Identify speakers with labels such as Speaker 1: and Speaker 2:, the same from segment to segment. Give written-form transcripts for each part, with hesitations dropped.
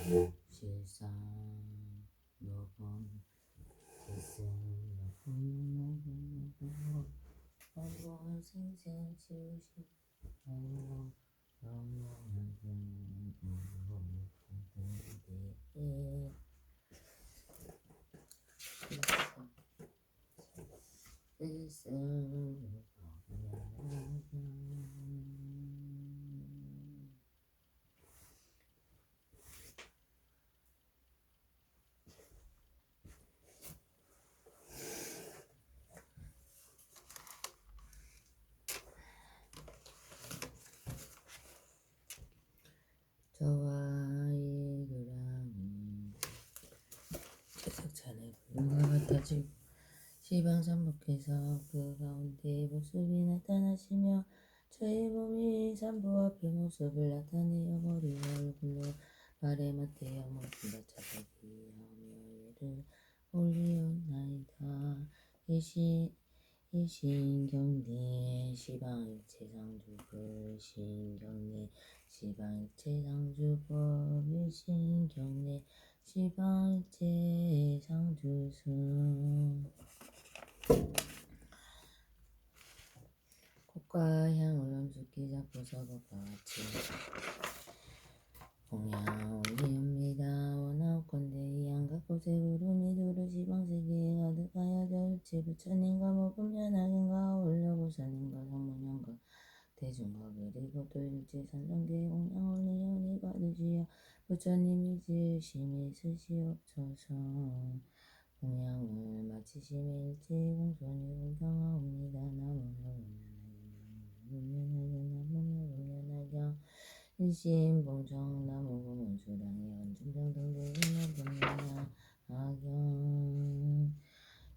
Speaker 1: 실상 너번 실상 너번 한번 생생 치우시 한번 영원한 저와 이 고랑이 채석찬의 불과 같아지고 시방산복해서 그 가운데 모습이 나타나시며 저의 몸이 산보 앞에 모습을 나타내어 머리와 얼굴로 발에 맞대어 모든 자석이 하며 예를 올리옵나이다. 일신경내 시방일체상주불 일신경내 시방일체상주법 일신경내 시방일체상주승 꽃과 향을 엄숙히 잡고 서것과 같이 공양 올리옵니다. 원하옵건대 이 양각 곳에 구름이 두루 시방세계에 가득하여 저일체 부처님과 모금년 악인과 올려보살님과 성문현과 대중과 그리고 또 일체 산성계 공양 올리오니 받으시어 부처님 일지심이 쓰시옵소서. 공양을 마치심에 일체 공손히 공경하옵니다. 나무묘공연하경 일심봉정 나무고문수량의 원중병동대인원공연하경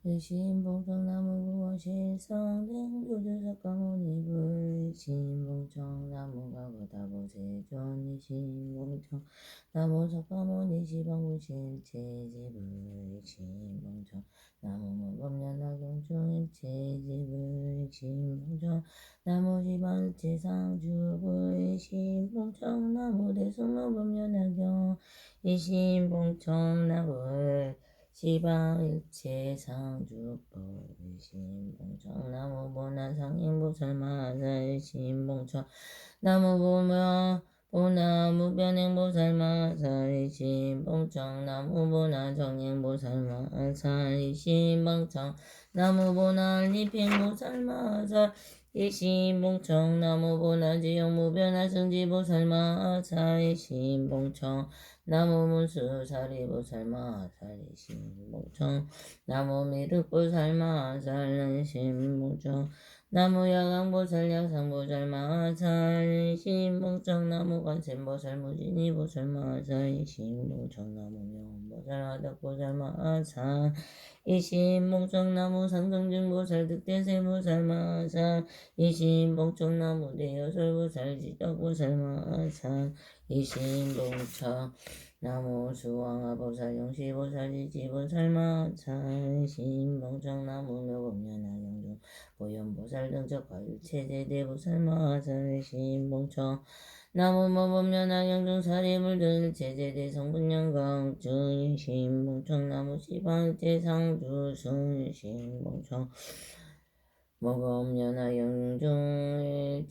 Speaker 1: 일심봉정 나무구원실성등 조주석가모니불 일심봉정 나무가고다보세존 일심봉정 나무석가모니 시방부실체지불 일심봉정 나무무법연하경중 일체지불 일심봉정 나무시방일체상주불 일심봉정 나무대승무법연하경 일심봉정 나무 시방일체상주법 일심봉정 나무보나상행보살마사 일심봉정 나무보나무변행보살마사 일심봉정 나무보나정행보살마사 일심봉정 나무보나리팽보살마사 일심봉정 나무보나지용무변화승지보살마사 일심봉정 나무문수사리보살마사 일심봉정 나무미륵보살마사 일심봉정 나무야강보살야상보살마사 일심봉정 나무관세음보살무진이보살마사 일심봉정 나무명보살화덕보살마사 일심봉정 나무상승증보살 득대세보살마사 일심봉정 나무대여설보살 지덕보살마사 일심봉정 나무수왕아보살 용시보살 지지보살마사 일심봉정 나무묘공연하경중 보현보살 등적과일체제대보살마사 일심봉정 나무모법연하경중 사리불들 체제대 성분연강중 일심봉정 나무시방일체상주승 일심봉정 모범연하경중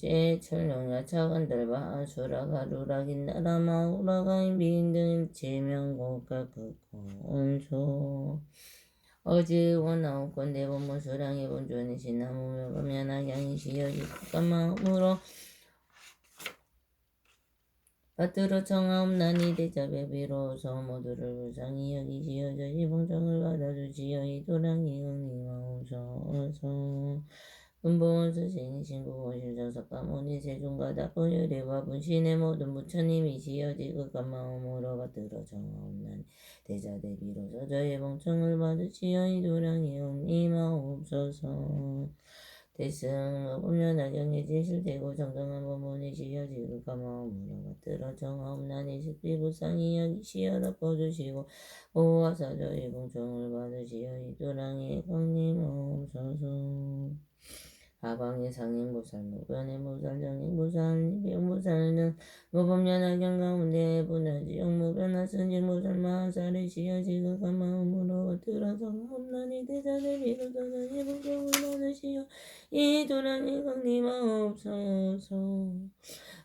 Speaker 1: 일체철룡야차간달바 수라가루라긴나라마우라가인비인등 일체명곡각극원소 어지원나옵건대 본무수량의 본尊이신 나무묘법연하경이시여지국감마음으로 받들어 청하옵나니 대자배 비로소 모두를 불쌍히 여기시어 저희 봉정을 받아주시어 이도량이 응님하옵소서. 근본스신이 신구원실정석가모니 세종가다포유리와 분신의 모든 부처님이시여 지극감마음으로 받들어 청하옵나니 대자대 비로소 저희 봉정을 받으시어 이도량이 응님하옵소서. 대승무법연하경이 진실되고 정정한 법문이시여 지극감마음으로 받들어 청하옵나니 식비불상히 여기시어 덮어주시고 보호하사 저희 봉정을 받으시어 이도량이 강림하옵소서. 하방의 상행보살, 무변의보살, 정행보살, 이병보살 등 무법연하경 가운데 분하지 영무변화 선진보살 마하살의 시여지극한 마음으로 들어서 없나니 대자들 비로소서 예복경을 받으시어 이 도량에 강림하옵소서.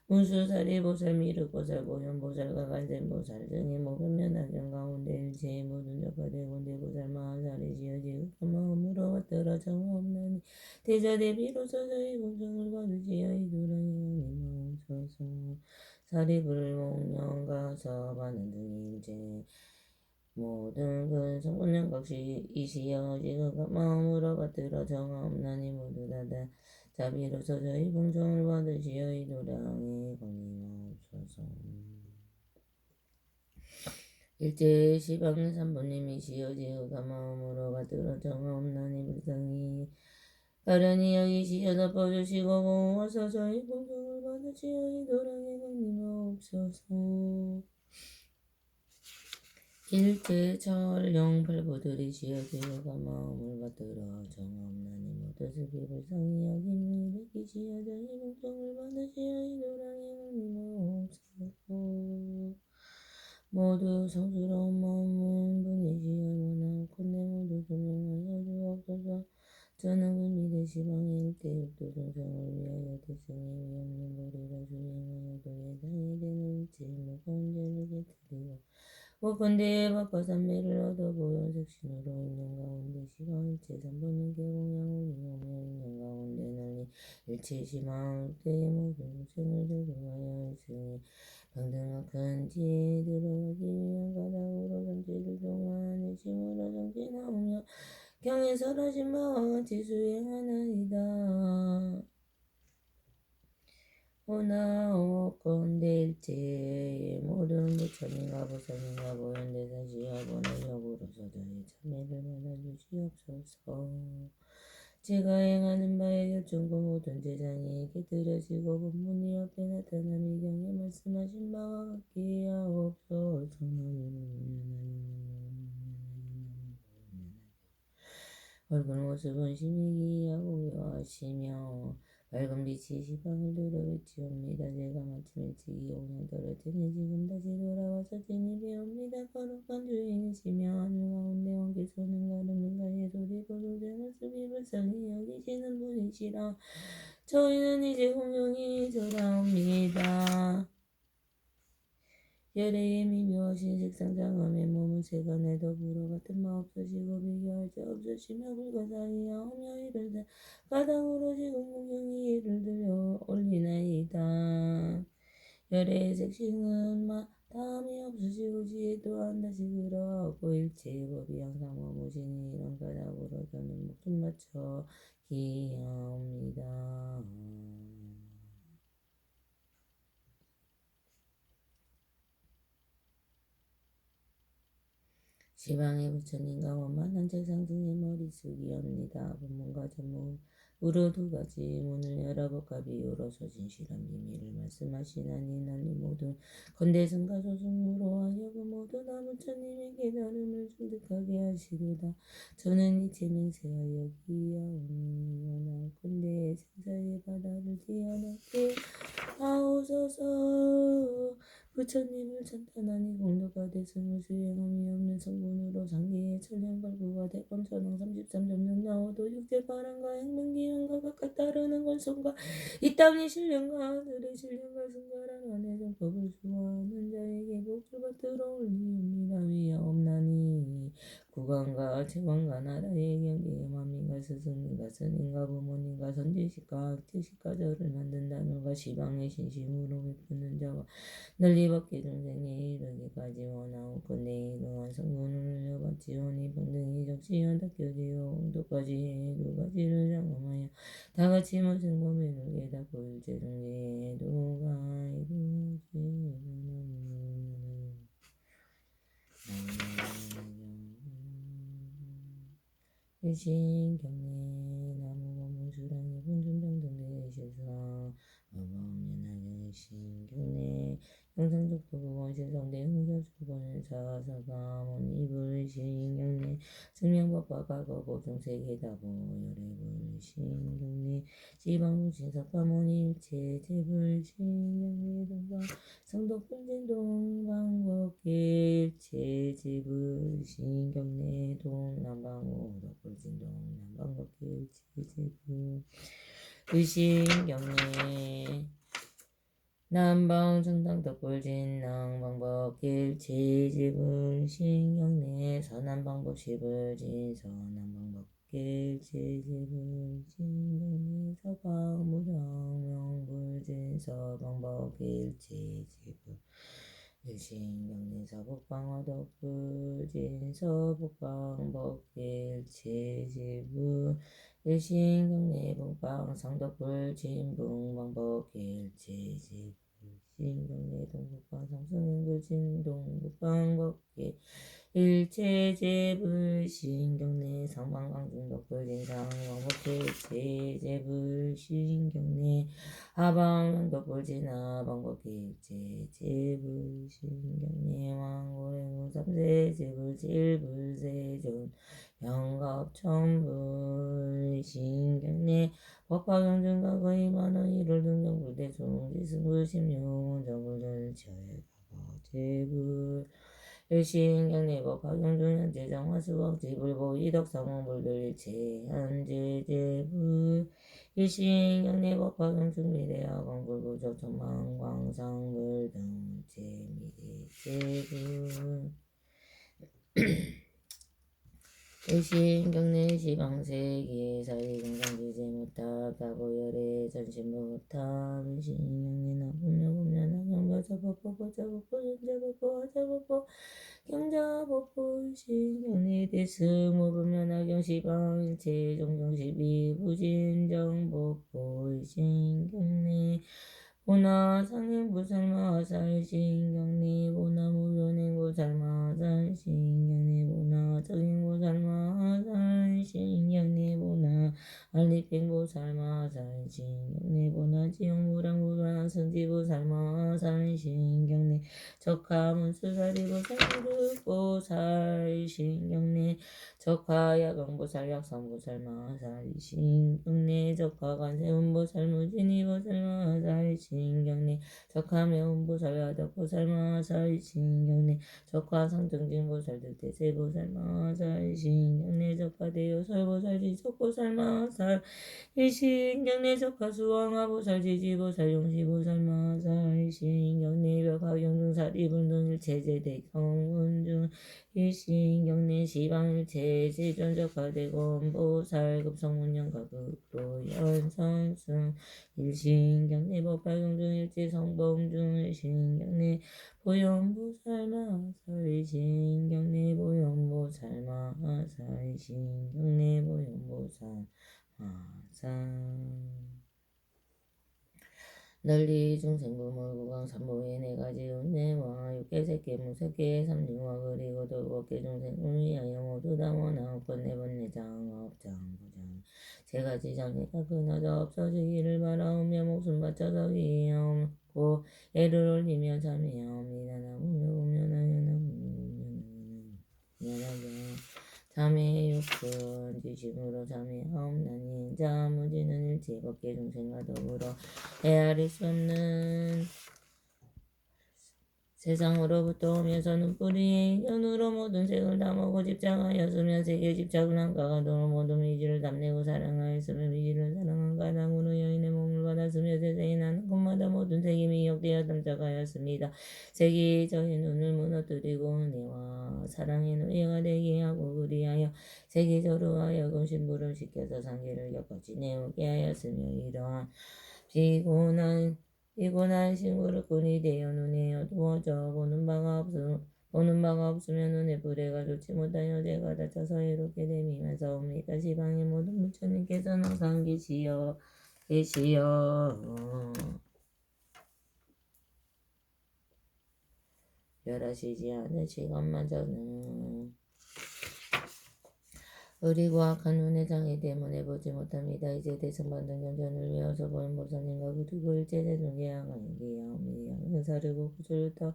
Speaker 1: 문수사리보살, 미륵보살, 보현보살과 간센보살 등의 무변연하경 가운데 일체의 모든 적화되고 대보살 마하살의 시여지극한 마음으로 왔더라 정없나니 대자대 비로소서의 공정을 받으시어 이 도량에 강림하옵소서. 사리불몽령 가서 반은 등의 일체 모든 그 성분량각시 이시여 지극한 마음으로 받들어 정없나니 모두 다다 자비로서 저희 공정을 받으시어 이 도량에 강림하옵소서. 일제 시방의 삼부님이시여 지극한 마음으로 받들어 정없나니 불쌍히 가련히 여기시어 덮어주시고 공하사 저희 공정을 받으시어 이 도량에 강림하옵소서. 일제 철령 팔부들이시여 지극한 마음을 받들어 정없나니 모두 슬피 불쌍히 여김을 베끼시어 저희 공정을 받으시어 이 도량에 강림하옵소서. 모두 성스러운 마음은 분이시여 원하옵건대 모두 조명하여 주옵소서. 저는 금미대 시방의 일대육도 중성을 위하여 대승의 위없는 도리로 수행하여도 예상이 되는 일체 무거운 죄를 깨뜨리고 원건대에 바꿔 삼매를 얻어 보현색신으로 있는 가운데 시방 일체 삼보는 개공양을 이용하여 있는 가운데 널리 일체 시방 때의 모든 고생을 적용하여 일승이 평등한 큰 지혜에 들어가기 위한 가닥으로 정치를 종한 일심으로 정진하오며 경에 설하신 바와 같이 수행하나이다. 오나오건대 일체의 모든 부처님과 보살님과 보현대사시와 본원력으로서 저희 참회를 받아주시옵소서. 제가 행하는 바에 여충고 모든 제장이 깃들여지고 본문이 앞에 나타남이 경에 말씀하신 바와 같게 하옵소서. 얼굴 모습은 심히 기하고 밝은 빛이 시방을 들어 외치옵니다. 제가 마침 일찍이 오늘 떨어지니 지금 다시 돌아와서 진히 배웁니다. 거룩한 주인이시며 하늘 가운데 왕께 소는 가르는가에 소리고 소생을 수비 불쌍히 여기시는 분이시라. 저희는 이제 공경이 돌아옵니다. 열애의 미묘하신 색상장엄의 몸은 세간에 더불어 같은 바 없으시고 비교할 자 없으시며 불가사의하오며 이를 가당으로 지금 공경이 이를 들려 올리나이다. 열애의 색신은 다함이 없으시고 지혜 또한 다시 그러하고 일체의 법이 항상 머무시니 이런 가닥으로 저는 목숨 바쳐 기하옵니다. 시방의 부처님과 원만한 재상등의 머릿속이옵니다. 본문과 전문으로 두 가지 문을 열어볼까 비유로서 진실한 비밀을 말씀하시나니 나니 모든 건대승과 소승무로 하여금 모두 다 부처님의 깨달음을 중득하게 하시리다. 저는 이체 맹세하여 기하오니 원하건대 생사의 바다를 뛰어넘게 하옵소서. 부처님을 찬탄하니 공덕과 대승을 수행함이 없는 성분으로 상계의 천량발구가 대권 천왕 33점령 나오도 육체바람과 행명기운과 각각 따르는 권성과 이 땅의 신령과 하늘의 신령과 승가란 안에 정법을 수호하는 자에게 복을 받들어 올리옵니다. 위하옵나니 국왕과 제왕과 나라의 경계의 만민과 스승님과 스님과 부모님과 선지식과 학지식과 저를 만든 단원과 시방의 신심으로 베푸는 자와 널리 밖에 중생에 이르기까지 원하옵건대 이러한 성분을 흘려바치오니 평등히 적시어 닦여지어 공덕까지 해 두 가지를 장엄하여 다같이 모든 범위를 깨닫고 일체 중생의 도가 이루어지리라. 일신경례 나무법문수랑의 본尊병등되시사 어범연하게 일신경례 경상족도 원신성대 흥사수권 사사가문 이불신경내 승명법과과거 보중세계다보 열애불신경내 지방불신석가문 일체제불신경내 동방 성덕불진 동방법계일체제불신경내 동남방오덕불진 동남방법계일체제불신경내 남방 정당 덕불진 낭방법계일체제불신경내 서남방법시불진 서남방법계일체제불신경내 서방무령명불진 서방법계일체제불신경내 서북방화덕불진 서북방법계일체제불신경내 북방상덕불진 북방법계일체제불신경내 동북방상승행불진 동북방법계 일체제불신경내 상방강중덕불진 상방법계일체제불신경내 하방덕불진 하방법계일체제불신경내 왕고행무삼세제불질불세존 영갑천불신경내 법화경중가거의만원 일월등정불대송지승불십룡원 정불전체가거제불 일신경내 법화경중현재정화수왕지불보 이덕상원불들일체현재제불 일신경내 법화경중미래화광불부적천망광상불등 제미래제불 일신경내 지방세계 사리경상지제무탑 다보열애 전신무탑 일신경내 나분명분명하경벼자법법보자법보전자법보화자법보 경자법보 일신경내 대승무분명하경시방 일체종종시비부진정법보 일신경내 보나상행부살마하살신경내 보나무변행부살마하살신경내 보나정행부살마하살신경내 보나알리팽부살마하살신경내 보나지용무랑부살마승지부살마하살신경내 적하문수사리부살무득보살신경내 적하야강부살약삼부살마하살신경내 적하관세음부살무진이부살마하살신경내 적하매운부살야덕부살마하살신경내 적하상등진부살득대세부살마하살신경내 적하대요설부살지속부살마하살신경내 적하수왕하부살지지부살용시부살마하살신경내 벽하경중사리불능일체제대경운중 일신경내 시방일체제전적하대검보살급성문영가극로연성승 일신경내 법화경중일체성범중 일신경내 보현보살마하살 일신경내 보현보살마하살 일신경내 보현보살마하살 널리 중생부물구강 삼보의 네가지 운내와 육계색계 무색계 삼중화 그리고 도법계 중생을 위하여 모두 다 원하옵건 네번내장 업장부장 세가지 장애가 끊어져 없어지기를 바라오며 목숨 바쳐서 위하옵고 애를 올리며 참여하옵니다. 나무묘묘나요나무묘묘나요 자매의 육군 지심으로 자매하옵나니 자무지는 일체 법계 중생과 더불어 헤아릴 수 없는 세상으로부터 오면서 눈뿌리의 인연으로 모든 색을 다 먹고 집착하였으며 세계 집착은 한가가도로 모든 미지를 담내고 사랑하였으며 미지를 사랑한 가당으로 여인의 몸을 받았으며 세상에 나는 곳마다 모든 색이 미혹되어 담착하였습니다. 색이 저의 눈을 무너뜨리고 은혜와 사랑의 노예가 되게 하고 그리하여 색이 저로 하여금 심부름 시켜서 상계를 겪어 지내오게 하였으며 이러한 피곤한 식물꾼이 되어 눈에 어두워져 보는 바가 없으면 눈에 불에가 좋지 못하여 죄가 다쳐서 해롭게 됨이면서옵니다. 시방의 모든 부처님께서는 항상 계시어 멸하시지 않으시건마저는 그리고 악한 눈의 장애 때문에 보지 못합니다. 이제 대승받는 견전을 위하서 보현보살님과 그리고 일제 대중의 양에게 하옵니 사르고 구절부터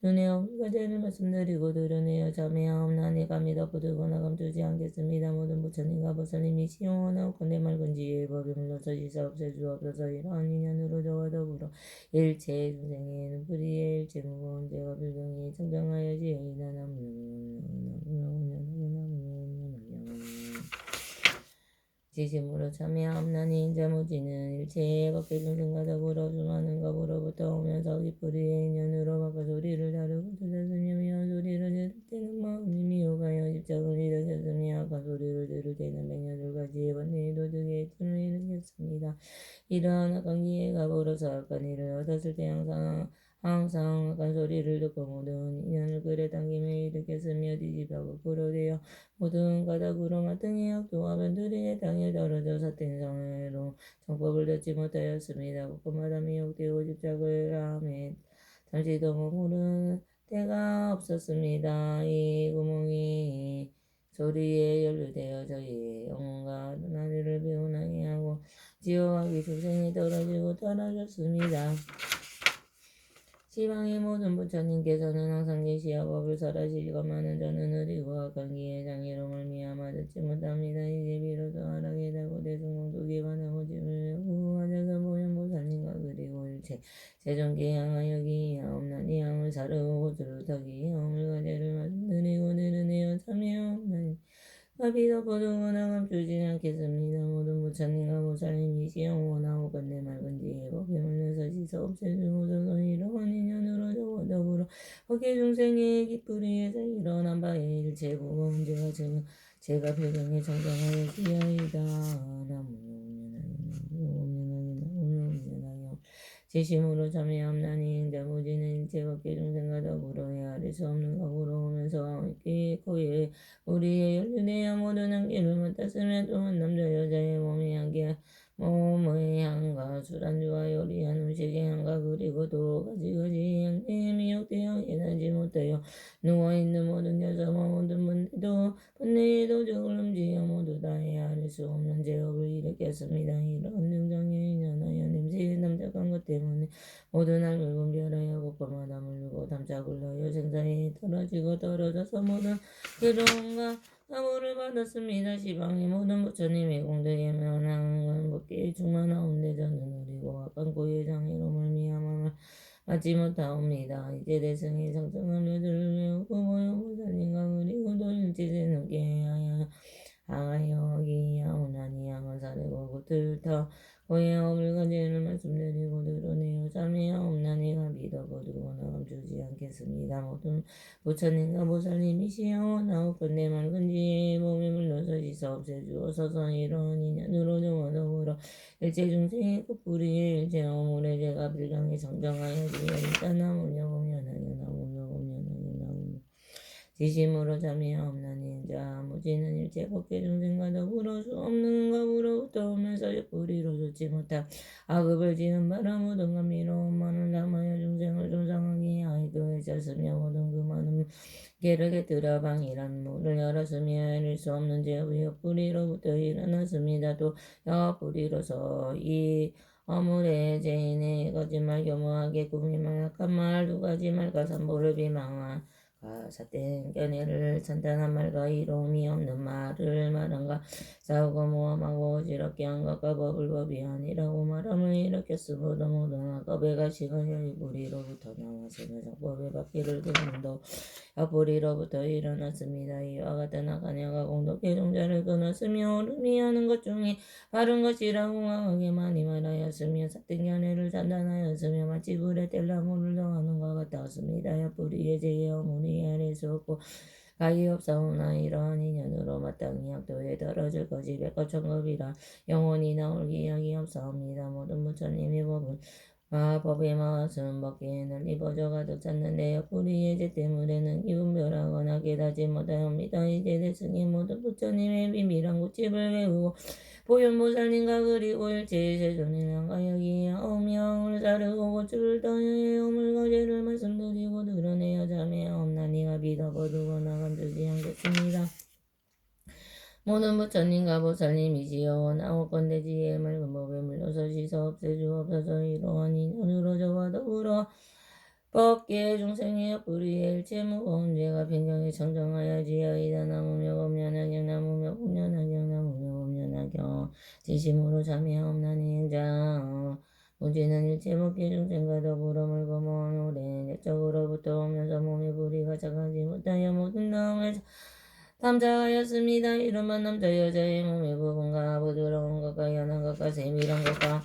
Speaker 1: 눈에 없는 죄를 말씀드리고 드러내어 자매하옵나니 감히 덮어두거나 감추지 않겠습니다. 모든 부처님과 보살님이 시용하나옵고 내 맑은 지혜의 법에 물러서 지사 없애주옵소서. 이러한 인연으로 저와 더불어 일체 중생의 불의의 일체 무거운 죄가 불경히 청정하여 지혜이나 지심으로 참여함나니 인자무지는 일체의 법계 중생과 더불어 수많은 법으로부터 오면서 기쁘리의 인연으로 바꿔 소리를 다루고 들었으며 미운 소리를 들을 때는 마음이 미혹하여 집착을 일으켰으며 악한 소리를 들을 때는 백녀들까지 번뇌의 도둑의 틈을 일으켰습니다. 이러한 악한 기회가 벌어서 악한 일을 얻었을 때 항상 악한 소리를 듣고 모든 인연을 끌에 당김에 일으켰으며 뒤집하고 끌어대어 모든 가닥으로 마땅히 악도와 변두리의 땅에 떨어져 사땡상으로 정법을 듣지 못하였습니다. 곳곳마다 미혹되고 집착을 함에 잠시도 머무르는 때가 없었습니다. 이 구멍이 소리에 연루되어 저희의 영혼과 나리를 배운하게 하고 지옥하기 중생이 떨어지고 떨어졌습니다. 시방의 모든 부처님께서는 항상 계시어 법을 설하시지만은 저는 의리고 악한 기의 장애로 말미암아 듣지 못합니다. 이제 비로소 하락에 달고 대승공독에 관한 호집을 하고 하자가 보현보살님과 그리고 일체 세종께 향하여 기하옵나니 양을 사르고 고수를 타기 영을 가제를 말씀드리고 드러내어 참여하옵나니 밥이 덮어두거나 감추지 않겠습니다. 모든 부처님과 보살님이시 영원하고 끝내 맑은 지혜의 법에 물려서 씻어 없애주고서 이러한 인연으로 저와 더불어 법계 중생의 기쁘리에서 일어난 바에 일체 무거운 죄가 제가 배경에 정정하여 지하이다. 지심으로 참여함나니 인자무지는 일체 법계 중생과 더불어 헤아릴 수 없는 각오로 오면서 코에 우리의 연륜의 모든 한계를 맡았으며 또한 남자 여자의 몸의 한계 몸의 향과 술안주와 요리한 음식의 향과 그리고 또 가지가지 향에 미혹되어 깨닫지 못하여 누워있는 모든 여자와 모든 분들도 분내의 도적을 음지어 모두 다 헤아릴 수 없는 제업을 일으켰습니다. 이런 능정에 인연하여 냄새에 남작한 것 때문에 모든 알을 분별하여 곳곳마다 물르고 담짝을 하여 생사에 떨어지고 떨어져서 모든 괴로움과 사고를 받았습니다. 시방의 모든 부처님의 공덕에 면하는 법계의 충만하온데 저는 어리고 악한 고의 장애로 말미암아 맞지 못하옵니다. 이제 대승이 성성한 묘들을 외우고 보현보살님과 그리고 또 일체세는께 하여 기하오나니 양을 사르고 굿을 터 고의 어물과 죄를 말씀드리고 드러내어 참여하옵나니가 믿어보두거나 감추지 않겠습니다. 모든 부처님과 보살님이시여 나옵고 내 맑은 지혜의 몸에 물러서 씻어 없애주옵소서. 이러한 인연으로 저와 더불어 일체 중생의 끝뿌리에 일체 어물의 죄가 불경에 정정하여 지혜이다. 나무며 공연하여 나무며 공연하여 나무며 지심으로 참여하옵나니 인자 무지는 일체 법계 중생과 더불어 수 없는 각으로부터 오면서 옆구리로 좋지 못한 악업을 지은 바라 모든 감미로운 만을 담하여 중생을 조상하게 하이도 해쳤으며 모든 그 많은 게르게 들어방이란 문을 열었으며 열릴 수 없는 죄의 옆구리로부터 일어났습니다. 또 옆구리로서 이 어물의 죄인의 거짓말 교모하게 꾸미만 악한 말 두 가지 말과 산보를 비방한 사땡 견해를 산탄한 말과 이로움이 없는 말을 말한가 싸우고 모함하고 어지럽게 한 것과 법을 법이 아니라고 말함을 일으켰으므로 모든 악업의 가시가 옆구리로부터 나왔으며 정법의 바퀴를 긁는도 옆구리로부터 일어났습니다. 이와 같은 악한 여가 공덕의 종자를 끊었으며 오름이 하는 것 중에 바른 것이라고 강하게 많이 말하였으며 사땡 견해를 산탄하였으며 마치 불에 뗄나무를 더하는 것 같았습니다. 옆구리의 죄의 어머니 아릴 수 없고 가히옵사오나 이러한 인연으로 마땅히 악도에 떨어질 것이 백거천겁이라 영원히 나올 기약이 없사옵니다. 모든 부처님의 법은 법의 마음은 법계에 널리 퍼져 가득 찼는데 옆구리의 죄 때문에는 기분별하거나 깨닫지 못하옵니다. 이제 대승의 모든 부처님의 비밀한 고집을 외우고 보현보살님과 그리고 일체의 세존을 향하여 기하오며 사르고 고추를 떠여 어물과 죄를 말씀드리고 드러내어 자매하옵나니가 믿어보두거나 감추지 않겠습니다. 모든 부처님과 보살님이시여 원하옵건대 지혜의 맑은 법에 물려서 씻어 없애주옵소서. 이러한 인연으로 저와 더불어 법계 중생의 불의의 일체 무거운 죄가 변경에 청정하여지어이다. 나무며 법련하경 나무며 법련하경 나무며 법련하경 진심으로 참여하옵나니 행자 무지는 일체 법계 중생과 더불어 물거먼 오랜 옛적으로부터 오면서 몸의 불의가 착하지 못하여 모든 나음을 탐자하였습니다. 이름은 남자 여자의 몸의 부분과 부드러운 것과 연한 것과 세밀한 것과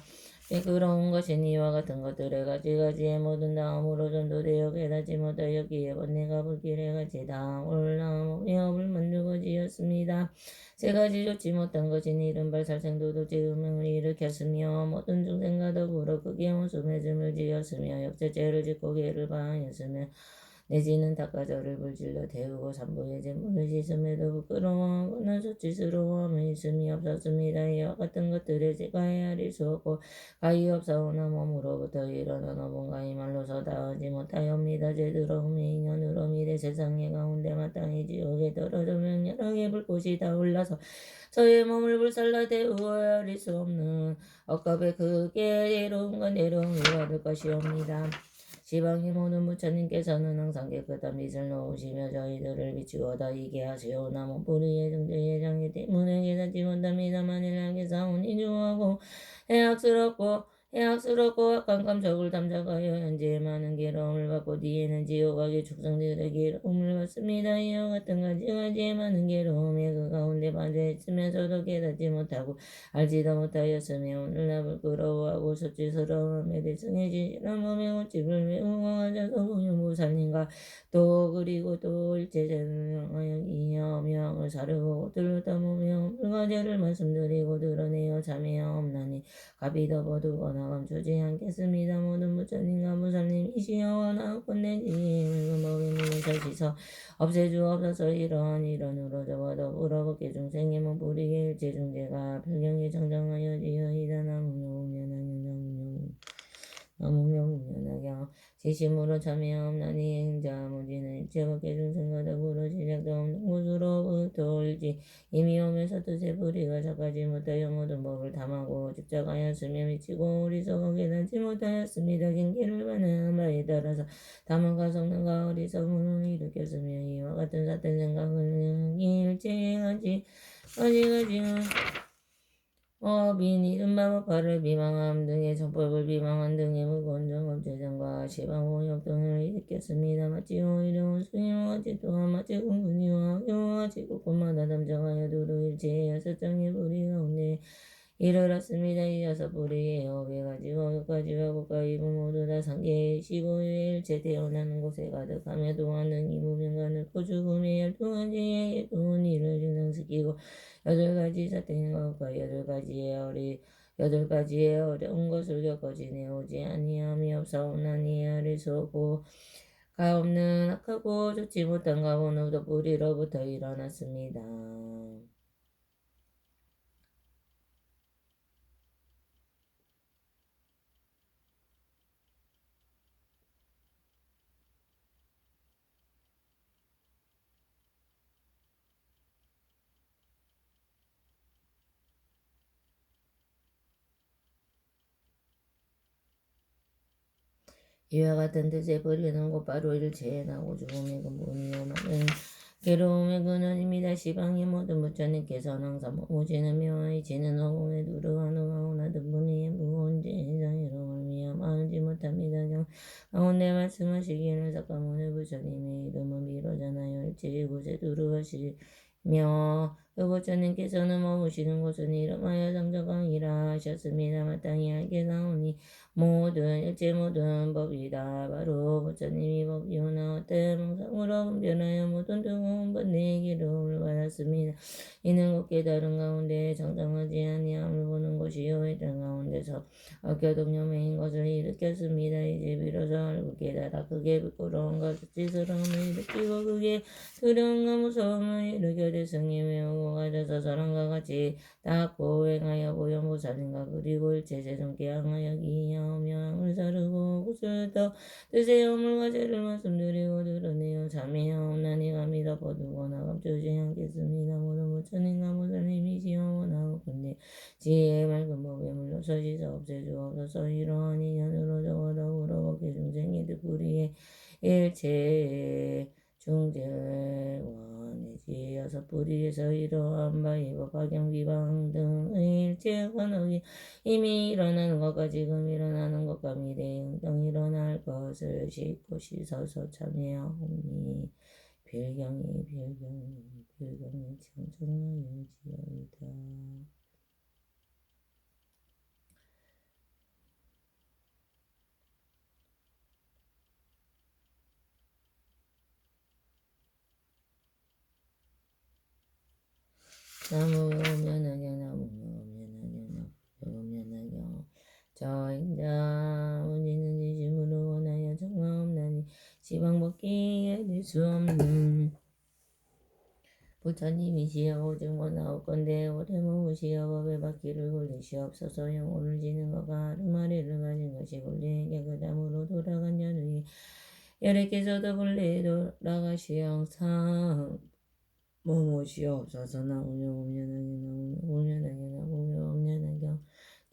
Speaker 1: 미끄러운 것인 이와 같은 것들의 가지가지의 모든 다음으로 전도되어 깨닫지 못하였기에 번뇌가 불길에 같이 다 올라오며 불만들고 지었습니다. 세 가지 좋지 못한 것인 이른바 살생도둑질 음행을 일으켰으며 모든 중생과 더불어 크게 웃음해줌을 지었으며 역체죄를 짓고 괴를 바하였으며 내지는 닭가저를 불질러 데우고 산보의 재물을 씻음에도 부끄러워하거나 수치스러워함이 있음이 없었습니다. 이와 같은 것들에 제가 헤아릴 수 없고 가히없사오나 몸으로부터 일어난 어본가이 말로서 다하지 못하옵니다. 죄더러움의 인연으로 미래 세상의 가운데 마땅히 지옥에 떨어져 명렬하게 불꽃이 다 올라서 저의 몸을 불살라 데우어야 할 수 없는 억압에 크게 괴로움과 내려움이 받을 것이옵니다. 지방의 모든 부처님께서는 항상 깨끗한 빛을 놓으시며 저희들을 비추어 이게 하시오나 몸뿌리의 정죄의 장애 때문에 깨닫지 못합니다. 만일 하게 사오니 주하고 해악스럽고 악한 감촉을 담작하여 현재의 많은 괴로움을 받고 뒤에는 지옥하게 축생들의 괴로움을 받습니다. 이와 같은 가지가지의 많은 괴로움에 그 가운데 빠져있으면서도 깨닫지 못하고 알지도 못하였으며 오늘날 부끄러워하고 수치스러움에 대승해 진실한 몸의 옷집을 외우고 가져서 무용무살님과 또 그리고 또 일체제를 명하여 이어 명을 사르고 들렀다 보며 물과제를 말씀드리고 드러내어 참여하옵나니 갑이 덮어두거나 감추지 않겠습니다. 모든 부처님과 무살님이시여 원하옵건대 지혜의 맑은 법에 물려서 씻어 없애주옵소서. 이러한 일원으로 저와 더불어 법계 중생의 몸뿌리의 일체 중재가 불경에 정정하여 지어이다. 나무며 무면하경 지심으로 참여하옵나니 행자 무지는 일체 법계 중생과 더불어 시작도 없는 곳으로부터 올지 이미 오면서 뜻의 불의가 착하지 못하여 모든 법을 탐하고 집착하였으며 미치고 어리석어 깨닫지 못하였습니다. 경계를 반응한 바에 따라서 탐욕과 성능과 어리석음을 일으켰으며 이와 같은 사탄 생각은 일체에 가지가지는 빈 이른바 법화를 비방함 등의 정법을 비방한 등의 무거운 정업재정과 시방오역 등을 일으켰습니다. 마치 오히려 원숭이와 같이 또한 마치 공군이와 악교와 같이 곳곳마다 담정하여 두루 일체의 여섯 장의 불의 가운데 이르렀습니다. 이 여섯 불의의 업에 가지고 여기까지와 국가 이분 모두 다 상계이시고 일체 태어나는 곳에 가득하며 또한 능히 무명과 늙고 죽음의 12가지의 예쁜 일을 증상시키고 여덟 가지 사태인과 국가 여덟 가지의 어려운 것을 겪어 지내오지 아니함이 없사옵나니 헤아릴 수 없고 가없는 악하고 좋지 못한 가본으로 뿌리로부터 일어났습니다. 이와 같은 뜻의 뿌리는 곧바로 일체에 나고 죽음의 근본이요 많은 괴로움의 근원입니다. 시방의 모든 부처님께서는 항상 모지는 묘하이 지는 허공에 두루하노하오나 등분이의 무거운 제장이로 말미암아 알지 못합니다. 가운데 말씀하시기를 사카모니 부처님의 이름은 비로자나요 일체의 곳에 두루하시며 그 부처님께서는 머무시는 곳은 이름하여 상저강이라 하셨습니다. 마땅히 알게 나오니 일체 모든 법이다. 바로 부처님이 법이오나 어때 망상으로 분별하여 모든 뜨거운 번뇌의 기름을 받았습니다. 이는 곧 깨달은 가운데 정정하지 아니함을 보는 것이요 일단 가운데서 악교동념인 것을 일으켰습니다. 이제 비로소 알고 깨달아 그게 부끄러움과 수치스러움을 일으키고 그게 두려움과 무서움을 일으켜 대승이 외우고 가져서 사람과 같이 닦고 행하여 보현보살인가 그리고 일체 세종께 향하여 기하며 향을 사르고 구슬 떠 뜻의 허물과 죄를 말씀드리고 드러내어 참여하옵나니 감히 덮어두거나 감추지 않겠습니다. 모든 부처님과 모사님이시여 나오건대 지혜 맑은 법에 물러서 시사 없애주옵소서. 이러한 인연으로 저와 더불어 법계 중생이 듣구리에 일체 중재원의 여섯 뿌리에서 이러한 바의 법화경 비방 등의 일체 관억이 이미 일어나는 것과 지금 일어나는 것과 미래에 응당 일어날 것을 싣고 씻어서 참여하오니 빌경이 청정하여지어이다. 나무면하경 나무면하경 저인자 우리는 지심으로 원하여 정하옵나니 지방벗기에 이를 수 없는 부처님이시여 오직 원하옵건대 오래 머무시어 법의 바퀴를 굴리시옵소서. 영혼을 지는 것과 하루마리를 가진 것이 굴리에게 그 다음으로 돌아간 자는 열애께서도 굴리에 돌아가시영상 머무시옵소서. 나무면하게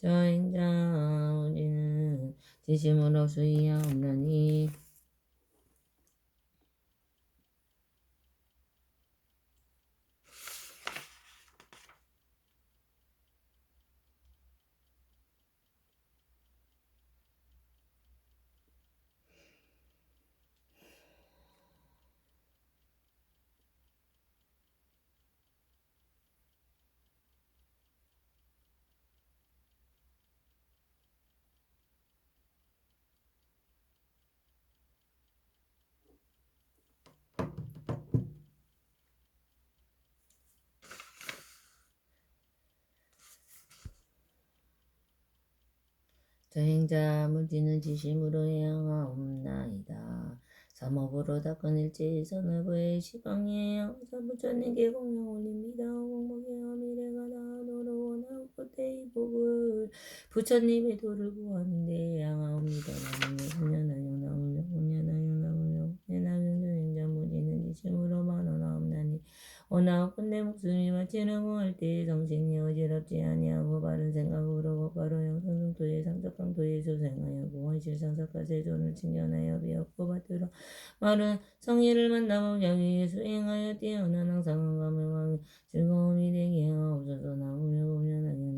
Speaker 1: 저인자 우리는 지심으로 수의하옵나니 저행자 무지는 지심으로 행하옵나이다. 삼업으로 닦은 일제의 선업의 시방에 항상 부처님께 공양 올립니다. 공복이여 미래가 나아도록 원하옵고 때의 복을 부처님의 도를 구하는데 향하옵니다. 나무며 저행자 무지는 지심으로 만원하옵나니 원하옵건대 목숨이 마치려고 할 때에 정신이 어지럽지 아니하고 바른 생각으로 곧바로 영성성토에 상적강토에 조생하여 구원실상사과 세존을 칭견하여 비었고 받들어 마른 성의를 만나면 여기에 수행하여 뛰어난 항상한 감명하며 즐거움이 되게 하옵소서. 나무며 보면하게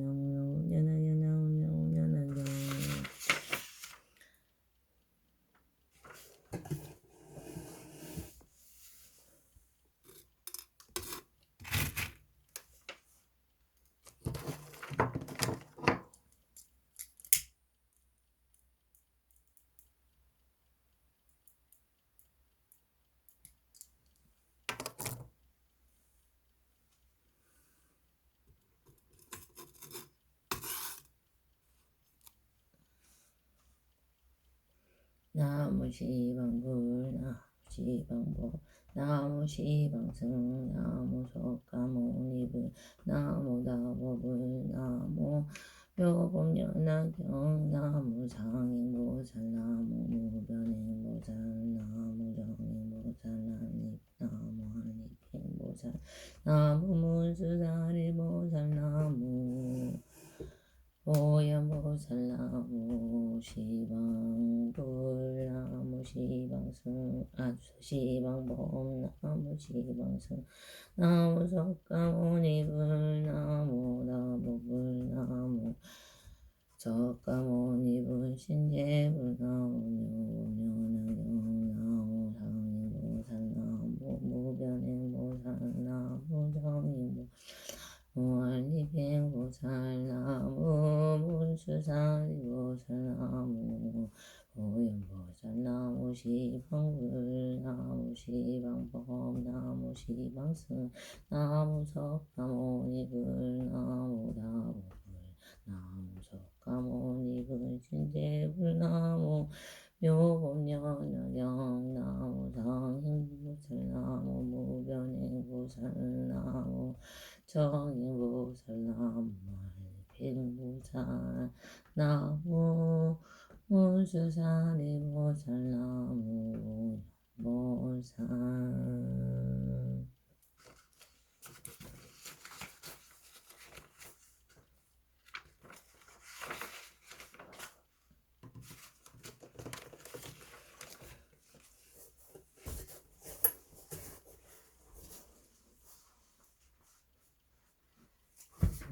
Speaker 1: 나무시방불 나무시방보 나무시방승 나무속가모니불 나무다법불 나무묘법연화경 나무상행보살 나무무변행보살 나무정행보살 나무한입행보살 나무문수사리보살 나무 오염보살 나무 시방불 나무 시방승 시방범 나무 시방승 나무 석가모니불 나무 다보불 나무 석가모니불 신제불 나무 묘면하경 나무 상행보살 나무 무변행보살 나무 정행보살 무한리행보살 나무 문수사리보살 나무 오염보살 나무 시방불 나무 시방범 나무 시방승 나무 석가모니불 나무 다보불 나무 석가모니불 신제불 나무 묘법연화경 나무 상행보살 나무 무변행보살 나무 정행보살 나무 말행보살 나무 문수사리보살 나무 보살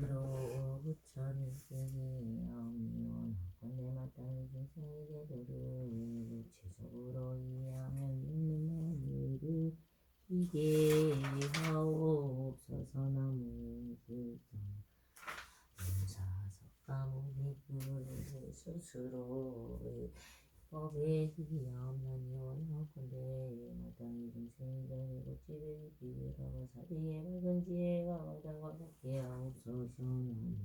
Speaker 1: 스스로 부처는 쓰니 아오미원 건대 마땅히 중생이 되도록 구체적으로 이해하며 있는 말을 이게 하옵소서. 나무 사석가모니 그를 스스로의 법에 기하옵나니 원하건대 마땅히 중생이 되고 집에 비밀하고 사리에 밝은 지혜가 와다가 받게 하옵소서. 나무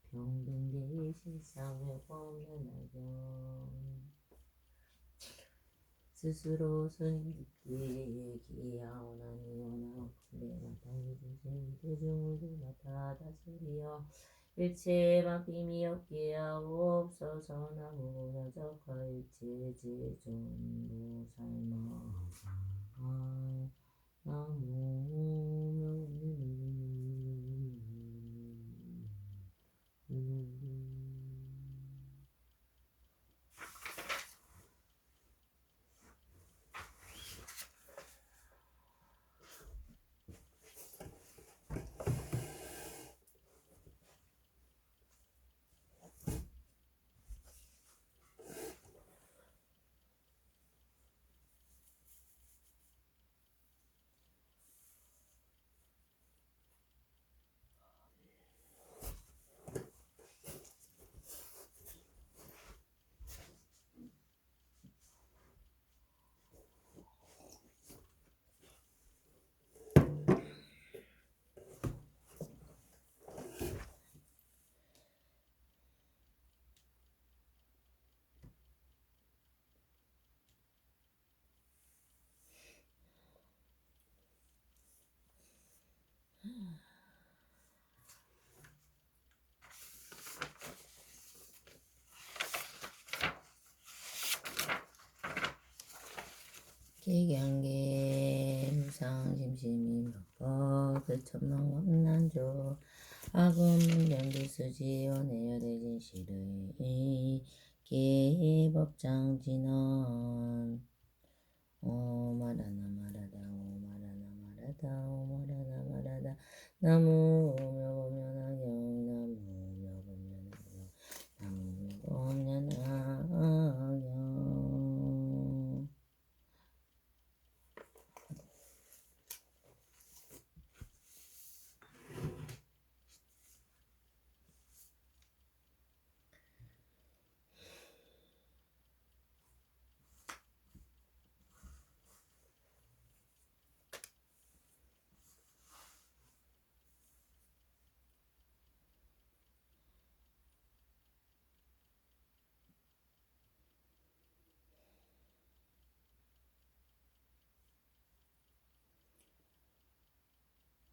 Speaker 1: 평등대의 실상을 없는 악영 스스로 선짓기에 기하오나니 원하건대 마땅히 중생이 대중을 맡아 다스리어 일체에 맡김이 없게 하옵소서. 나무 나적하 일체 제존도 살마사 나무 기경계 무상심심이 법법 불천망원난조 아금문경기수지 원해여대진 시르이 계법장진원 오마라나 마라다 오마라나 마라다 오마라나 마라다 나무 오묘보면하경 나무 오묘보면하경 나무 오묘보면하경.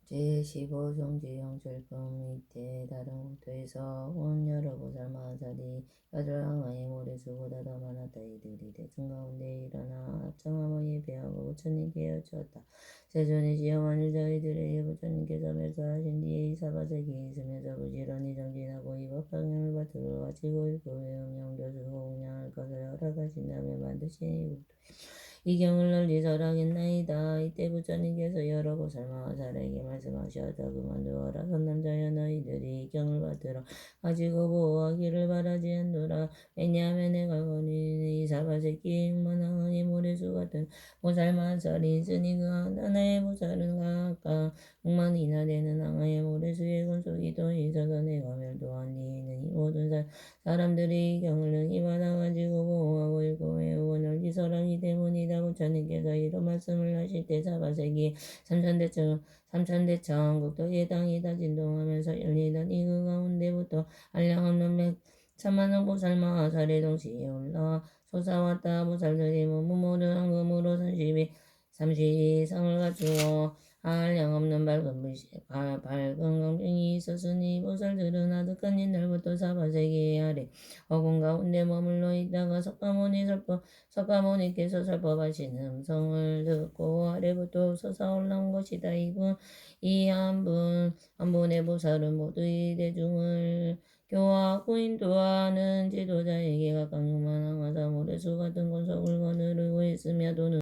Speaker 1: 제15종지영철법 밑에 다른 국토에서 온 여러 보살 마살이 여덟 항아의 모래수보다 더 많았다. 이들이 대중 가운데 일어나 합창하며 예배하고 부처님께 여쭈었다. 세존이 지영한 유저희들에게 부처님께서 멸사하신 뒤에 이사바세기에 있으면서 부지런히 정진하고 이 법강령을 받들어 가지고 읽고 외우며 교수고 공양할 것을 허락하신다면 반드시 이 국토 이 경을 널리 절하겠나이다. 이때 부처님께서 여러 보살 마살에게 말씀하셨다. 그만두어라. 선남자여 너희들이 이 경을 받들어 가지고 보호하기를 바라지 않노라. 왜냐하면 내가 권위는 이사바세기 육만항의 모래수 같은 보살 마살이 있으니 그 하나의 보살은 각각 6만이나 되는 항아의 모래수의 근속이 또 있어서 내가 멸도한 뒤에는 이 모든 사람들이 이 경을 능히 받아가지고 보호하고 읽고 외우고 널리 설하기 때문이다. 부처님께서 이런 말씀을 하실 때 사바세기 삼천대천 국토의 땅이 다 진동하면서 열리더니 그 가운데부터 한량없는 백천만억 보살 마살이 동시에 올라와 솟아왔다. 보살들이 모든 황금으로 30상을 갖추어 한량없는 밝은 광명이 있었으니 보살들은 아득한 옛날부터 사바세기 아래 어군 가운데 머물러 있다가 석가모니께서 설법하시는 음성을 듣고 아래부터 솟아 올라온 것이다. 이분 이 한 분의 보살은 모두 이 대중을 교화하고 인도하는 지도자에게 각각 6만 항아사 모래수 같은 권속을 거느리고 있으며 또